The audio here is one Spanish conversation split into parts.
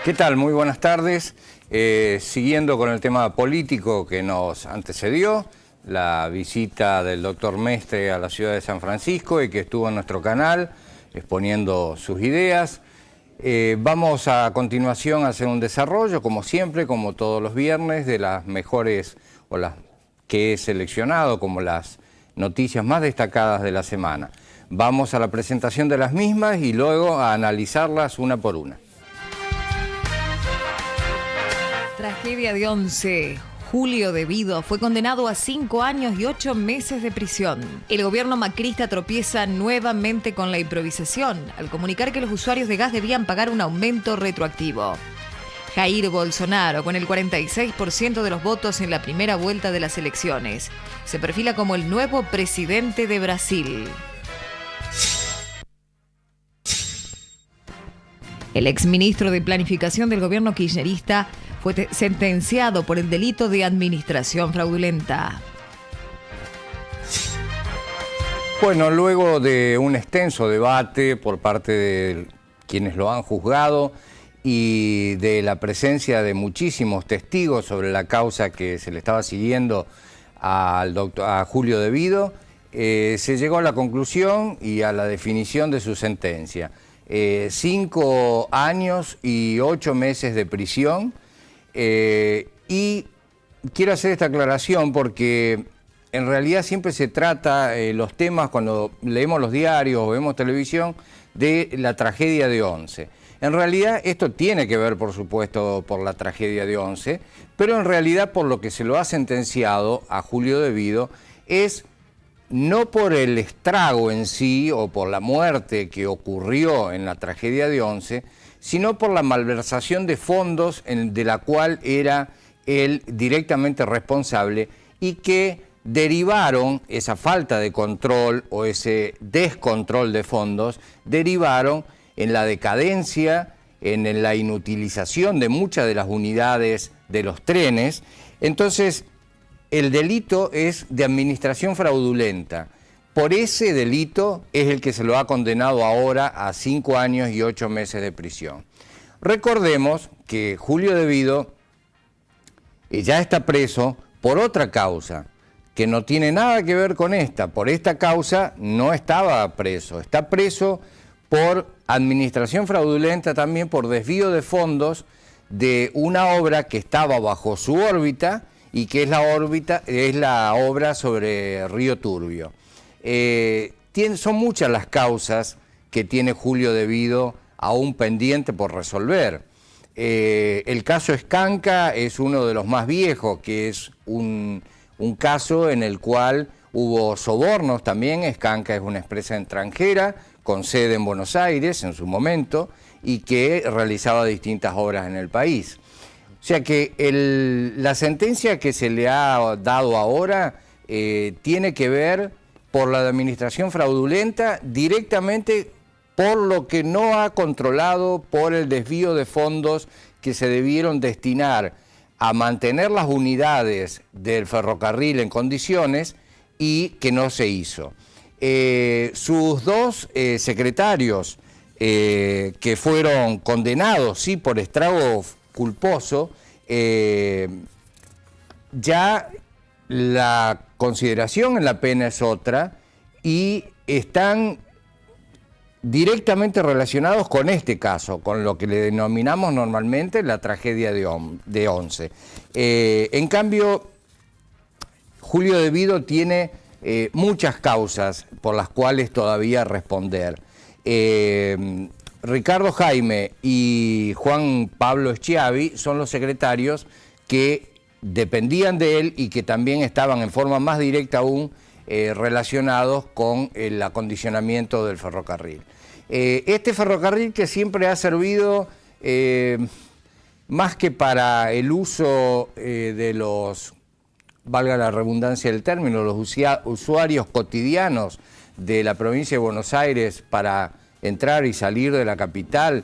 ¿Qué tal? Muy buenas tardes. Siguiendo con el tema político que nos antecedió, la visita del doctor Mestre a la ciudad de San Francisco y que estuvo en nuestro canal exponiendo sus ideas. Vamos a continuación a hacer un desarrollo, como siempre, como todos los viernes, de las mejores o las que he seleccionado como las noticias más destacadas de la semana. Vamos a la presentación de las mismas y luego a analizarlas una por una. Tragedia de Once. Julio De Vido fue condenado a 5 años y 8 meses de prisión. El gobierno macrista tropieza nuevamente con la improvisación al comunicar que los usuarios de gas debían pagar un aumento retroactivo. Jair Bolsonaro, con el 46% de los votos en la primera vuelta de las elecciones, se perfila como el nuevo presidente de Brasil. El exministro de Planificación del gobierno kirchnerista fue sentenciado por el delito de administración fraudulenta. Bueno, luego de un extenso debate por parte de quienes lo han juzgado y de la presencia de muchísimos testigos sobre la causa que se le estaba siguiendo a Julio De Vido, se llegó a la conclusión y a la definición de su sentencia. 5 años y 8 meses de prisión. Y quiero hacer esta aclaración porque en realidad siempre se trata los temas cuando leemos los diarios o vemos televisión de la tragedia de Once. En realidad esto tiene que ver, por supuesto, por la tragedia de Once, pero en realidad por lo que se lo ha sentenciado a Julio De Vido es no por el estrago en sí o por la muerte que ocurrió en la tragedia de Once, sino por la malversación de fondos de la cual era él directamente responsable y que derivaron, esa falta de control o ese descontrol de fondos, derivaron en la decadencia, en la inutilización de muchas de las unidades de los trenes. Entonces, el delito es de administración fraudulenta. Por ese delito es el que se lo ha condenado ahora a 5 años y 8 meses de prisión. Recordemos que Julio De Vido ya está preso por otra causa, que no tiene nada que ver con esta. Por esta causa no estaba preso. Está preso por administración fraudulenta, también por desvío de fondos de una obra que estaba bajo su órbita y que es la obra sobre Río Turbio. Son muchas las causas que tiene Julio De Vido aún pendiente por resolver. El caso Escanca es uno de los más viejos, que es un caso en el cual hubo sobornos también. Escanca es una empresa extranjera con sede en Buenos Aires en su momento y que realizaba distintas obras en el país. O sea que la sentencia que se le ha dado ahora tiene que ver por la administración fraudulenta, directamente por lo que no ha controlado, por el desvío de fondos que se debieron destinar a mantener las unidades del ferrocarril en condiciones y que no se hizo. Sus dos secretarios que fueron condenados, sí, por estrago culposo, ya la consideración en la pena es otra y están directamente relacionados con este caso, con lo que le denominamos normalmente la tragedia de Once. En cambio, Julio De Vido tiene muchas causas por las cuales todavía responder. Ricardo Jaime y Juan Pablo Schiavi son los secretarios que dependían de él y que también estaban en forma más directa aún relacionados con el acondicionamiento del ferrocarril. Este ferrocarril que siempre ha servido más que para el uso de los, valga la redundancia del término, los usuarios cotidianos de la provincia de Buenos Aires para entrar y salir de la capital,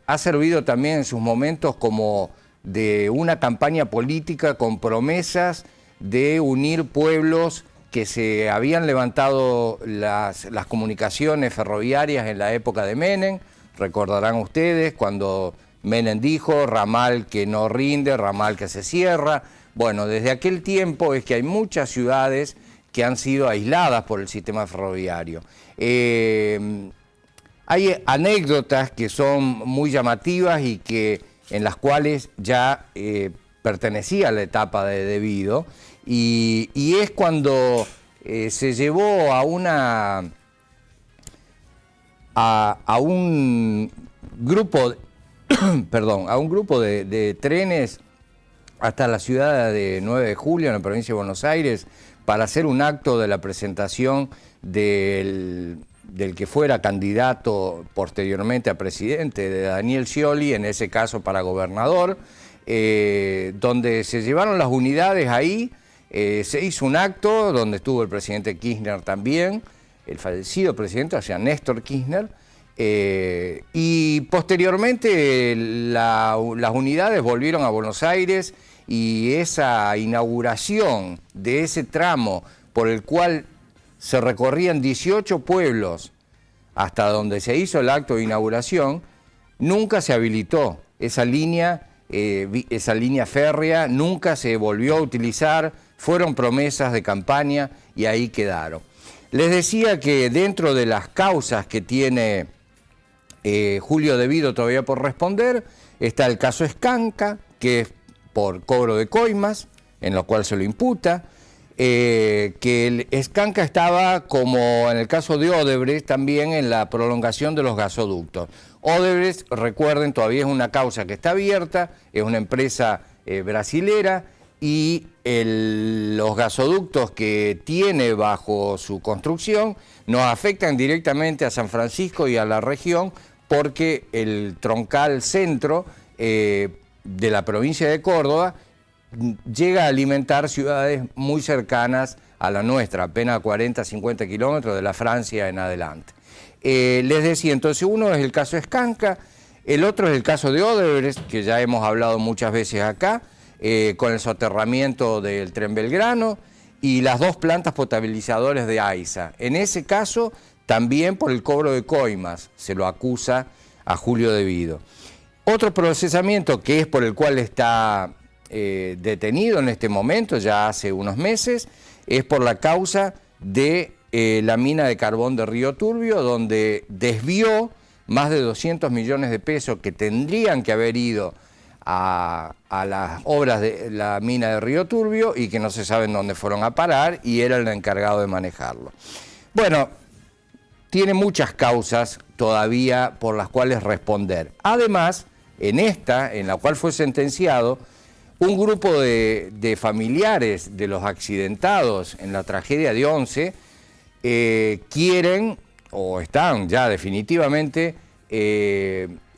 ha servido también en sus momentos como de una campaña política con promesas de unir pueblos que se habían levantado las comunicaciones ferroviarias en la época de Menem. Recordarán ustedes cuando Menem dijo, ramal que no rinde, ramal que se cierra. Bueno, desde aquel tiempo es que hay muchas ciudades que han sido aisladas por el sistema ferroviario. Hay anécdotas que son muy llamativas y que en las cuales ya pertenecía a la etapa de Devido, y es cuando se llevó a un grupo, perdón, a un grupo de trenes hasta la ciudad de 9 de Julio, en la provincia de Buenos Aires, para hacer un acto de la presentación del que fuera candidato posteriormente a presidente, de Daniel Scioli, en ese caso para gobernador, donde se llevaron las unidades ahí, se hizo un acto donde estuvo el presidente Kirchner también, el fallecido presidente, o sea, Néstor Kirchner, y posteriormente las unidades volvieron a Buenos Aires, y esa inauguración de ese tramo por el cual se recorrían 18 pueblos hasta donde se hizo el acto de inauguración, nunca se habilitó esa línea férrea, nunca se volvió a utilizar, fueron promesas de campaña y ahí quedaron. Les decía que dentro de las causas que tiene Julio Devido todavía por responder, está el caso Escanca, que es por cobro de coimas, en lo cual se lo imputa, que el Escanca estaba, como en el caso de Odebrecht, también en la prolongación de los gasoductos. Odebrecht, recuerden, todavía es una causa que está abierta, es una empresa brasilera, y los gasoductos que tiene bajo su construcción nos afectan directamente a San Francisco y a la región, porque el troncal centro de la provincia de Córdoba llega a alimentar ciudades muy cercanas a la nuestra, apenas a 40, 50 kilómetros de la Francia en adelante. Les decía, entonces uno es el caso Escanca, el otro es el caso de Odebrecht, que ya hemos hablado muchas veces acá, con el soterramiento del Tren Belgrano y las dos plantas potabilizadoras de AISA. En ese caso, también por el cobro de coimas, se lo acusa a Julio Devido. Otro procesamiento que es por el cual está detenido en este momento, ya hace unos meses, es por la causa de la mina de carbón de Río Turbio, donde desvió más de 200 millones de pesos que tendrían que haber ido a las obras de la mina de Río Turbio y que no se saben dónde fueron a parar, y era el encargado de manejarlo. Bueno, tiene muchas causas todavía por las cuales responder. Además, en la cual fue sentenciado, un grupo de familiares de los accidentados en la tragedia de Once quieren, o están ya definitivamente,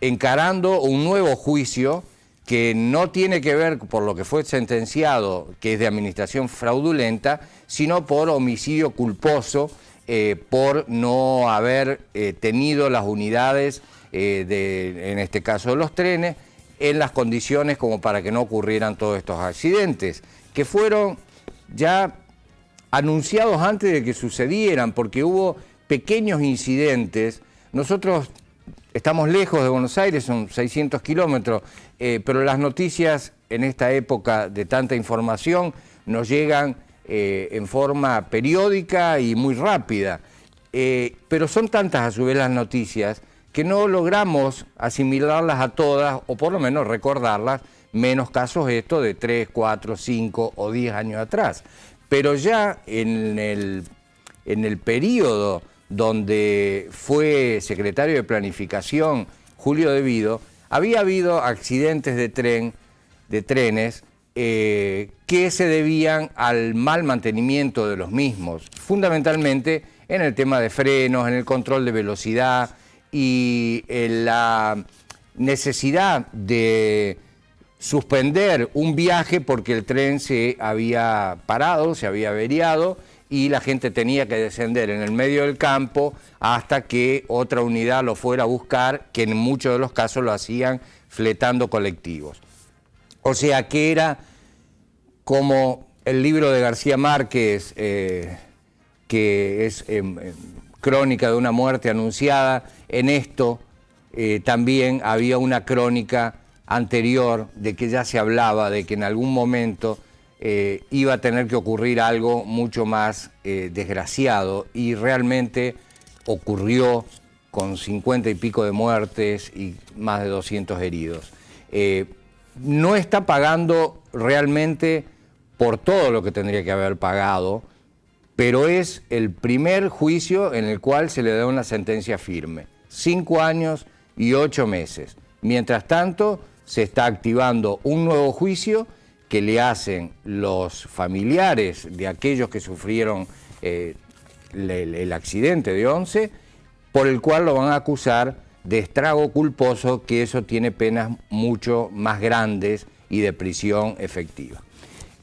encarando un nuevo juicio que no tiene que ver por lo que fue sentenciado, que es de administración fraudulenta, sino por homicidio culposo, por no haber tenido las unidades, en este caso de los trenes, en las condiciones como para que no ocurrieran todos estos accidentes, que fueron ya anunciados antes de que sucedieran, porque hubo pequeños incidentes. Nosotros estamos lejos de Buenos Aires, son 600 kilómetros, pero las noticias en esta época de tanta información nos llegan en forma periódica y muy rápida. Pero son tantas a su vez las noticias que no logramos asimilarlas a todas, o por lo menos recordarlas, menos casos esto de 3, 4, 5 o 10 años atrás. Pero ya en el periodo donde fue secretario de Planificación Julio Devido, había habido accidentes de trenes que se debían al mal mantenimiento de los mismos, fundamentalmente en el tema de frenos, en el control de velocidad y en la necesidad de suspender un viaje porque el tren se había parado, se había averiado, y la gente tenía que descender en el medio del campo hasta que otra unidad lo fuera a buscar, que en muchos de los casos lo hacían fletando colectivos. O sea que era como el libro de García Márquez, que es Crónica de una muerte anunciada. En esto también había una crónica anterior de que ya se hablaba de que en algún momento iba a tener que ocurrir algo mucho más desgraciado, y realmente ocurrió con 50 y pico de muertes y más de 200 heridos. No está pagando realmente por todo lo que tendría que haber pagado, pero es el primer juicio en el cual se le da una sentencia firme. 5 años y 8 meses. Mientras tanto, se está activando un nuevo juicio que le hacen los familiares de aquellos que sufrieron el accidente de Once, por el cual lo van a acusar de estrago culposo, que eso tiene penas mucho más grandes y de prisión efectiva.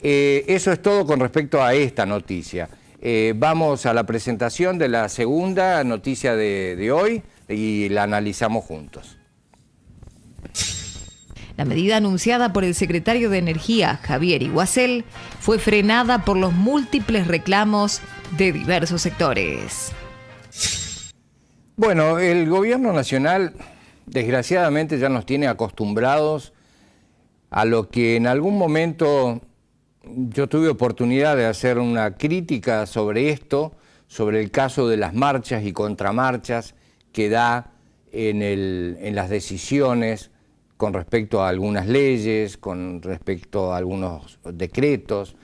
Eso es todo con respecto a esta noticia. Vamos a la presentación de la segunda noticia de hoy y la analizamos juntos. La medida anunciada por el secretario de Energía, Javier Iguacel, fue frenada por los múltiples reclamos de diversos sectores. Bueno, el gobierno nacional desgraciadamente ya nos tiene acostumbrados a lo que en algún momento yo tuve oportunidad de hacer una crítica sobre esto, sobre el caso de las marchas y contramarchas que da en las decisiones con respecto a algunas leyes, con respecto a algunos decretos,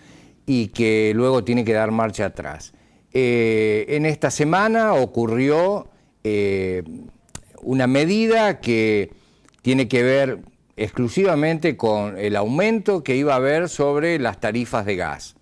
y que luego tiene que dar marcha atrás. En esta semana ocurrió una medida que tiene que ver exclusivamente con el aumento que iba a haber sobre las tarifas de gas.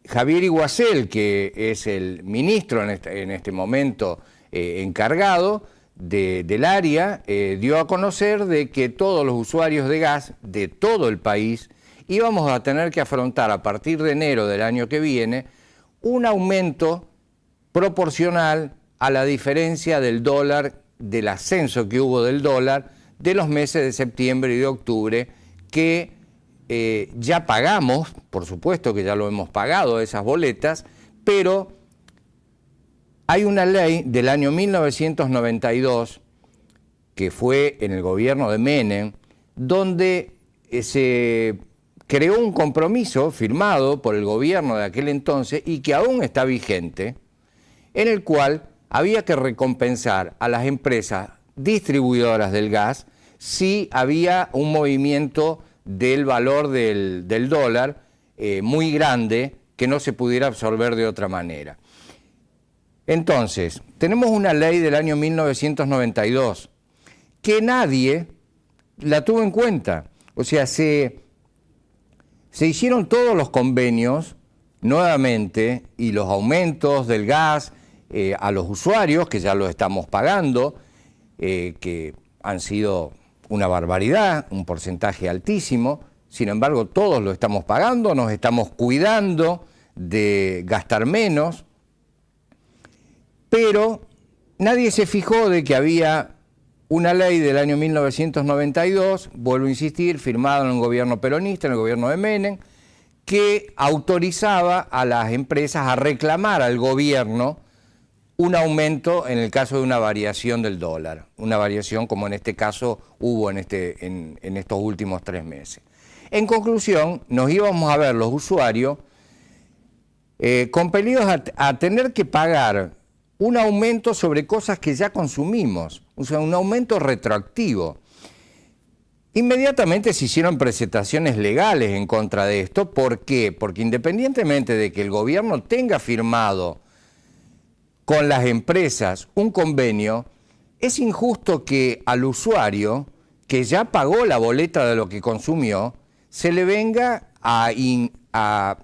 Javier Iguacel, que es el ministro en este momento encargado del área, dio a conocer de que todos los usuarios de gas de todo el país íbamos a tener que afrontar a partir de enero del año que viene un aumento proporcional a la diferencia del dólar, del ascenso que hubo del dólar de los meses de septiembre y de octubre, que ya pagamos, por supuesto que ya lo hemos pagado esas boletas, pero hay una ley del año 1992, que fue en el gobierno de Menem, donde se creó un compromiso firmado por el gobierno de aquel entonces y que aún está vigente, en el cual había que recompensar a las empresas distribuidoras del gas si había un movimiento del valor del dólar muy grande que no se pudiera absorber de otra manera. Entonces, tenemos una ley del año 1992 que nadie la tuvo en cuenta. O sea, se hicieron todos los convenios nuevamente y los aumentos del gas a los usuarios, que ya lo estamos pagando, que han sido una barbaridad, un porcentaje altísimo. Sin embargo, todos lo estamos pagando, nos estamos cuidando de gastar menos, pero nadie se fijó de que había una ley del año 1992, vuelvo a insistir, firmada en el gobierno peronista, en el gobierno de Menem, que autorizaba a las empresas a reclamar al gobierno un aumento en el caso de una variación del dólar, una variación como en este caso hubo en estos últimos 3 meses. En conclusión, nos íbamos a ver los usuarios compelidos a tener que pagar un aumento sobre cosas que ya consumimos, o sea, un aumento retroactivo. Inmediatamente se hicieron presentaciones legales en contra de esto. ¿Por qué? Porque independientemente de que el gobierno tenga firmado con las empresas un convenio, es injusto que al usuario, que ya pagó la boleta de lo que consumió, se le venga a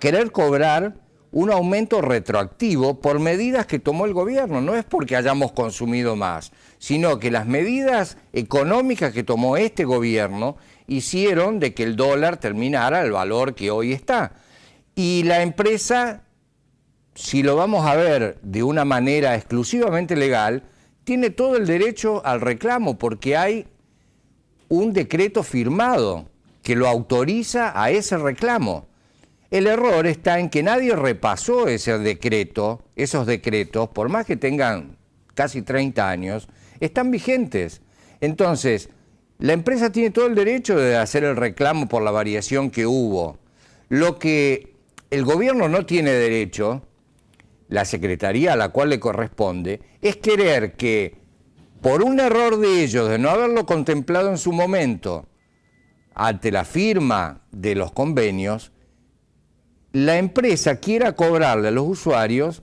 querer cobrar un aumento retroactivo por medidas que tomó el gobierno. No es porque hayamos consumido más, sino que las medidas económicas que tomó este gobierno hicieron de que el dólar terminara al valor que hoy está. Y la empresa, si lo vamos a ver de una manera exclusivamente legal, tiene todo el derecho al reclamo porque hay un decreto firmado que lo autoriza a ese reclamo. El error está en que nadie repasó ese decreto, esos decretos, por más que tengan casi 30 años, están vigentes. Entonces, la empresa tiene todo el derecho de hacer el reclamo por la variación que hubo. Lo que el gobierno no tiene derecho, la secretaría a la cual le corresponde, es querer que, por un error de ellos, de no haberlo contemplado en su momento, ante la firma de los convenios, la empresa quiera cobrarle a los usuarios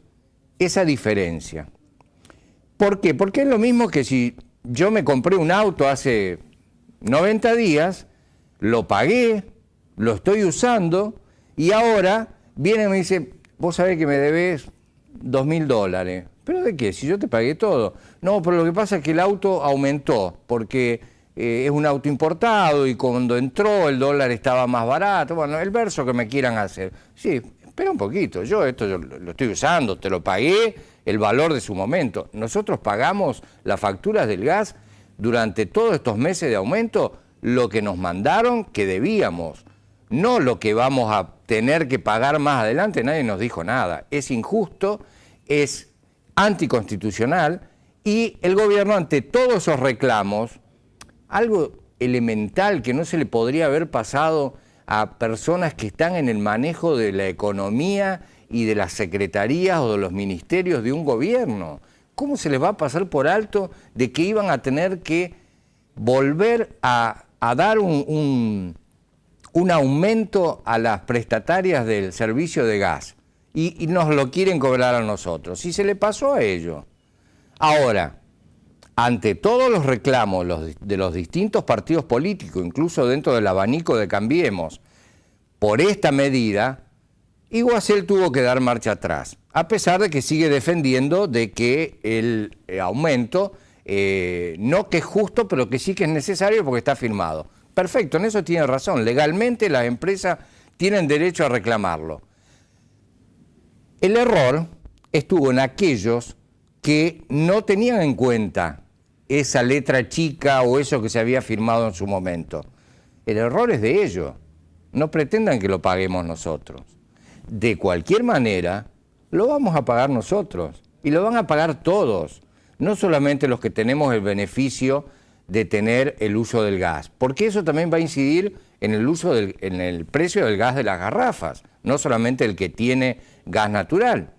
esa diferencia. ¿Por qué? Porque es lo mismo que si yo me compré un auto hace 90 días, lo pagué, lo estoy usando y ahora viene y me dice, vos sabés que me debes $2.000. ¿Pero de qué? Si yo te pagué todo. No, pero lo que pasa es que el auto aumentó porque es un auto importado y cuando entró el dólar estaba más barato. Bueno, el verso que me quieran hacer. Sí, espera un poquito, yo lo estoy usando, te lo pagué, el valor de su momento. Nosotros pagamos las facturas del gas durante todos estos meses de aumento, lo que nos mandaron que debíamos, no lo que vamos a tener que pagar más adelante. Nadie nos dijo nada. Es injusto, es anticonstitucional y el gobierno, ante todos esos reclamos, algo elemental que no se le podría haber pasado a personas que están en el manejo de la economía y de las secretarías o de los ministerios de un gobierno. ¿Cómo se les va a pasar por alto de que iban a tener que volver a dar un aumento a las prestatarias del servicio de gas? Y nos lo quieren cobrar a nosotros. Si se le pasó a ellos. Ahora, ante todos los reclamos de los distintos partidos políticos, incluso dentro del abanico de Cambiemos, por esta medida, Iguacel tuvo que dar marcha atrás, a pesar de que sigue defendiendo de que el aumento, no que es justo, pero que sí que es necesario porque está firmado. Perfecto, en eso tiene razón. Legalmente las empresas tienen derecho a reclamarlo. El error estuvo en aquellos que no tenían en cuenta esa letra chica o eso que se había firmado en su momento. El error es de ellos. No pretendan que lo paguemos nosotros. De cualquier manera, lo vamos a pagar nosotros. Y lo van a pagar todos. No solamente los que tenemos el beneficio de tener el uso del gas. Porque eso también va a incidir en en el precio del gas de las garrafas. No solamente el que tiene gas natural.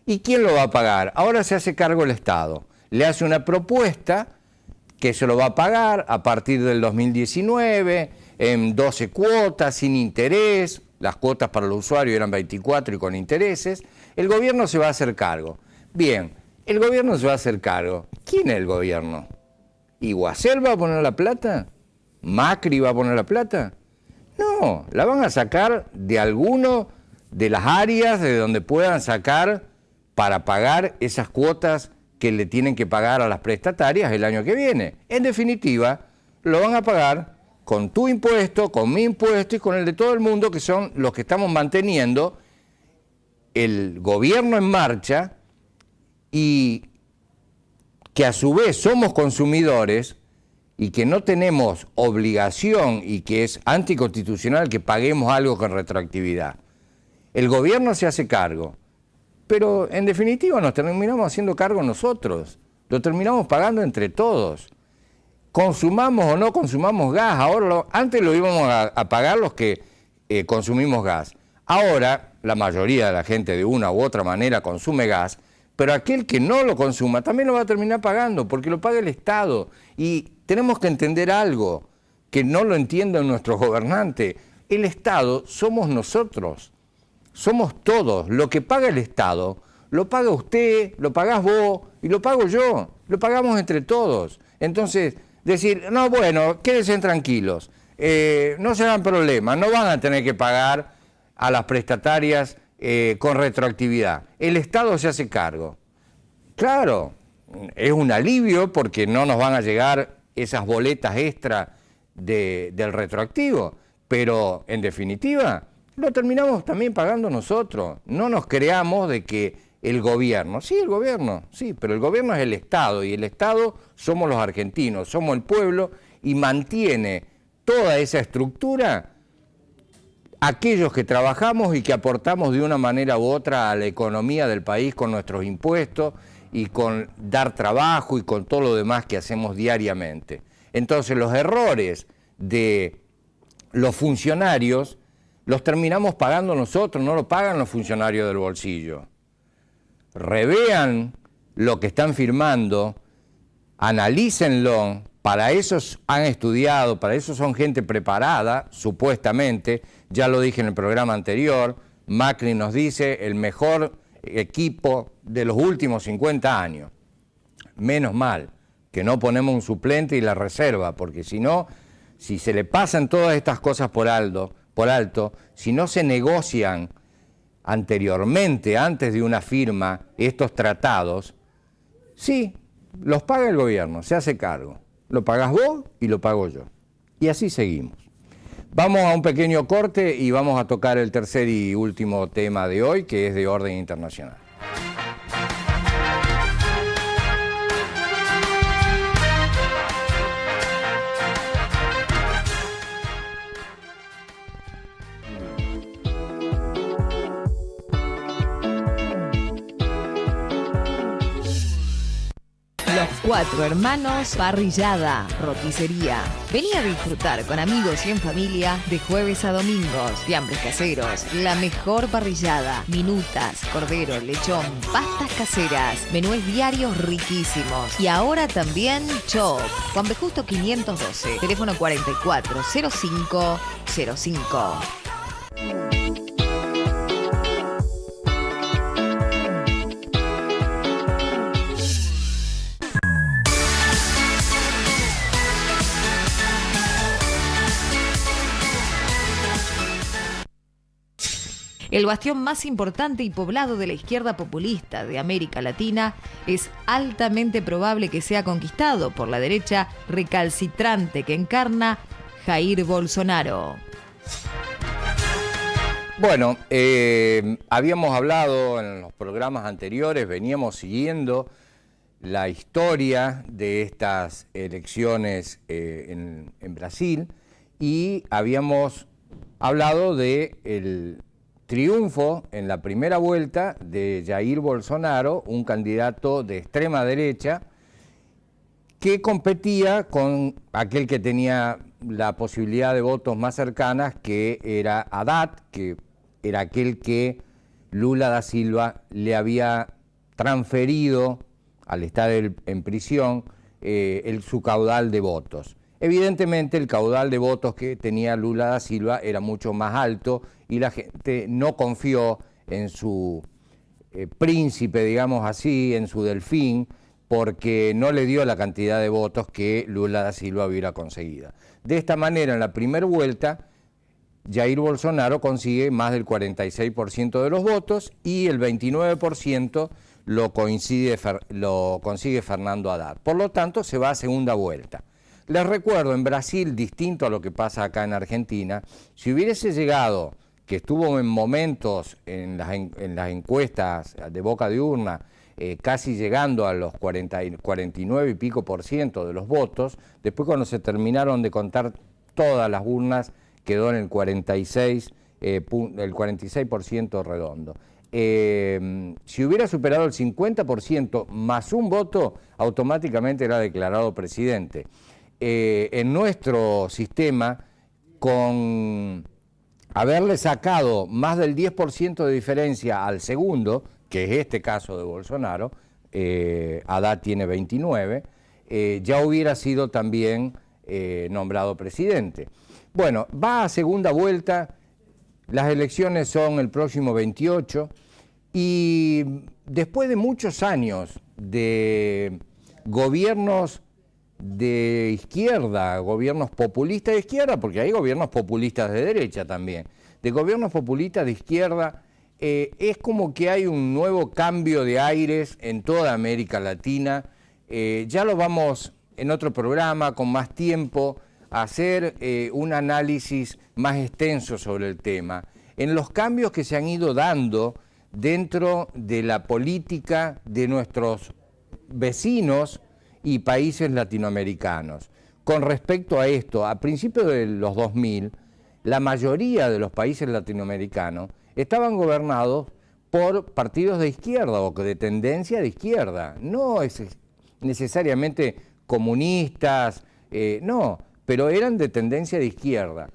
¿Y quién lo va a pagar? Ahora se hace cargo el Estado. Le hace una propuesta que se lo va a pagar a partir del 2019 en 12 cuotas, sin interés. Las cuotas para los usuarios eran 24 y con intereses. El gobierno se va a hacer cargo. Bien, el gobierno se va a hacer cargo. ¿Quién es el gobierno? ¿Iguacel va a poner la plata? ¿Macri va a poner la plata? No, la van a sacar de alguno de las áreas de donde puedan sacar para pagar esas cuotas que le tienen que pagar a las prestatarias el año que viene. En definitiva, lo van a pagar con tu impuesto, con mi impuesto y con el de todo el mundo, que son los que estamos manteniendo el gobierno en marcha y que a su vez somos consumidores y que no tenemos obligación y que es anticonstitucional que paguemos algo con retroactividad. El gobierno se hace cargo. Pero en definitiva nos terminamos haciendo cargo nosotros, lo terminamos pagando entre todos. Consumamos o no consumamos gas, antes lo íbamos a pagar los que consumimos gas. Ahora la mayoría de la gente de una u otra manera consume gas, pero aquel que no lo consuma también lo va a terminar pagando porque lo paga el Estado. Y tenemos que entender algo que no lo entienden nuestros gobernantes. El Estado somos nosotros. Somos todos. Lo que paga el Estado, lo paga usted, lo pagás vos y lo pago yo. Lo pagamos entre todos. Entonces, decir, no, bueno, quédense tranquilos, no se hagan problemas, no van a tener que pagar a las prestatarias con retroactividad. El Estado se hace cargo. Claro, es un alivio porque no nos van a llegar esas boletas extra del retroactivo, pero en definitiva lo terminamos también pagando nosotros. No nos creamos de que el gobierno, sí, pero el gobierno es el Estado y el Estado somos los argentinos, somos el pueblo y mantiene toda esa estructura aquellos que trabajamos y que aportamos de una manera u otra a la economía del país con nuestros impuestos y con dar trabajo y con todo lo demás que hacemos diariamente. Entonces los errores de los funcionarios los terminamos pagando nosotros, no lo pagan los funcionarios del bolsillo. Revean lo que están firmando, analícenlo, para eso han estudiado, para eso son gente preparada, supuestamente, ya lo dije en el programa anterior, Macri nos dice el mejor equipo de los últimos 50 años. Menos mal que no ponemos un suplente y la reserva, porque si no, si se le pasan todas estas cosas por alto, si no se negocian anteriormente, antes de una firma, estos tratados, sí, los paga el gobierno, se hace cargo. Lo pagás vos y lo pago yo. Y así seguimos. Vamos a un pequeño corte y vamos a tocar el tercer y último tema de hoy, que es de orden internacional. Los Cuatro Hermanos Parrillada, roticería. Vení a disfrutar con amigos y en familia de jueves a domingos. Fiambres caseros, la mejor parrillada, minutas, cordero, lechón, pastas caseras, menúes diarios riquísimos. Y ahora también chop. Juan B. Justo 512, teléfono 440505. El bastión más importante y poblado de la izquierda populista de América Latina es altamente probable que sea conquistado por la derecha recalcitrante que encarna Jair Bolsonaro. Bueno, habíamos hablado en los programas anteriores, veníamos siguiendo la historia de estas elecciones en Brasil y habíamos hablado del triunfo en la primera vuelta de Jair Bolsonaro, un candidato de extrema derecha que competía con aquel que tenía la posibilidad de votos más cercanas, que era Haddad, que era aquel que Lula da Silva le había transferido, al estar en prisión, su caudal de votos. Evidentemente el caudal de votos que tenía Lula da Silva era mucho más alto y la gente no confió en su príncipe, digamos así, en su delfín, porque no le dio la cantidad de votos que Lula da Silva hubiera conseguido. De esta manera, en la primera vuelta, Jair Bolsonaro consigue más del 46% de los votos y el 29% lo consigue Fernando Haddad. Por lo tanto, se va a segunda vuelta. Les recuerdo, en Brasil, distinto a lo que pasa acá en Argentina, si hubiese llegado, que estuvo en momentos en las encuestas de boca de urna, casi llegando a los 49 y pico % de los votos, después cuando se terminaron de contar todas las urnas, quedó en el 46% redondo. Si hubiera superado el 50% más un voto, automáticamente era declarado presidente. En nuestro sistema, con haberle sacado más del 10% de diferencia al segundo, que es este caso de Bolsonaro, Haddad tiene 29, ya hubiera sido también nombrado presidente. Bueno, va a segunda vuelta, las elecciones son el próximo 28 y después de muchos años de gobiernos de izquierda, gobiernos populistas de izquierda, porque hay gobiernos populistas de derecha también, de gobiernos populistas de izquierda, es como que hay un nuevo cambio de aires en toda América Latina. Ya lo vamos en otro programa con más tiempo a hacer un análisis más extenso sobre el tema, en los cambios que se han ido dando dentro de la política de nuestros vecinos y países latinoamericanos. Con respecto a esto, a principios de los 2000, la mayoría de los países latinoamericanos estaban gobernados por partidos de izquierda o de tendencia de izquierda. No es necesariamente comunistas, no, pero eran de tendencia de izquierda.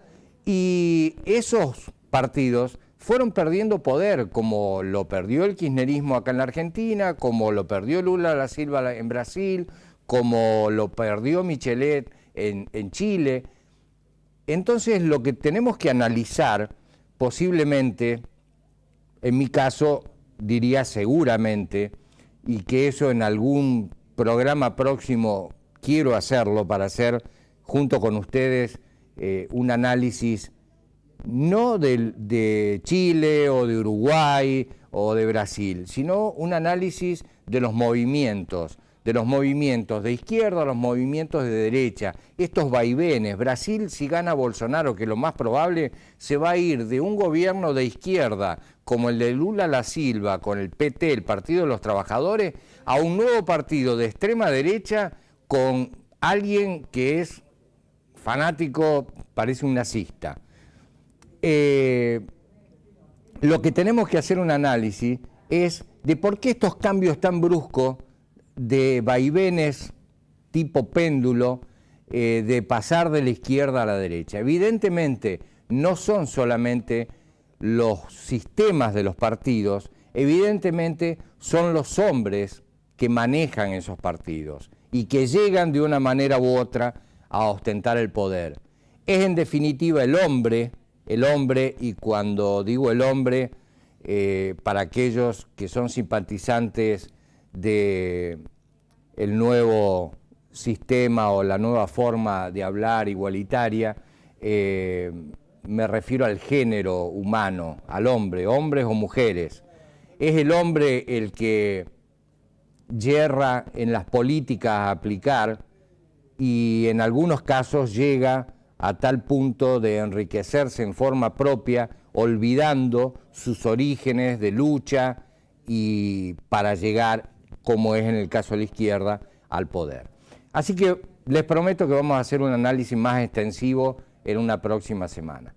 Y esos partidos fueron perdiendo poder, como lo perdió el kirchnerismo acá en la Argentina, como lo perdió Lula da Silva en Brasil, como lo perdió Michelet en Chile. Entonces lo que tenemos que analizar, posiblemente, en mi caso diría seguramente, y que eso en algún programa próximo quiero hacerlo para hacer junto con ustedes un análisis no de Chile o de Uruguay o de Brasil, sino un análisis de los movimientos de izquierda a los movimientos de derecha, estos vaivenes. Brasil, si gana Bolsonaro, que lo más probable, se va a ir de un gobierno de izquierda, como el de Lula da Silva, con el PT, el Partido de los Trabajadores, a un nuevo partido de extrema derecha con alguien que es fanático, parece un nazista. Lo que tenemos que hacer un análisis es de por qué estos cambios tan bruscos de vaivenes tipo péndulo, de pasar de la izquierda a la derecha. Evidentemente no son solamente los sistemas de los partidos, evidentemente son los hombres que manejan esos partidos y que llegan de una manera u otra a ostentar el poder. Es en definitiva el hombre, y cuando digo el hombre, para aquellos que son simpatizantes de el nuevo sistema o la nueva forma de hablar igualitaria, me refiero al género humano, al hombre, hombres o mujeres. Es el hombre el que yerra en las políticas a aplicar y en algunos casos llega a tal punto de enriquecerse en forma propia, olvidando sus orígenes de lucha y para llegar, como es en el caso de la izquierda, al poder. Así que les prometo que vamos a hacer un análisis más extensivo en una próxima semana.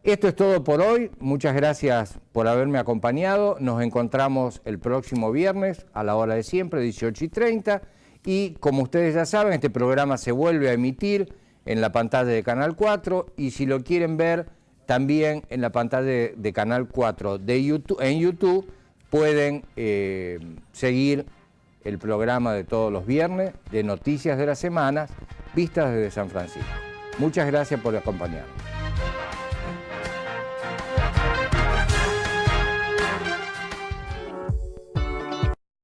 Esto es todo por hoy. Muchas gracias por haberme acompañado. Nos encontramos el próximo viernes a la hora de siempre, 18:30. Y como ustedes ya saben, este programa se vuelve a emitir en la pantalla de Canal 4 y si lo quieren ver también en la pantalla de Canal 4 de YouTube, en YouTube pueden seguir el programa de todos los viernes de Noticias de la Semana, vistas desde San Francisco. Muchas gracias por acompañarnos.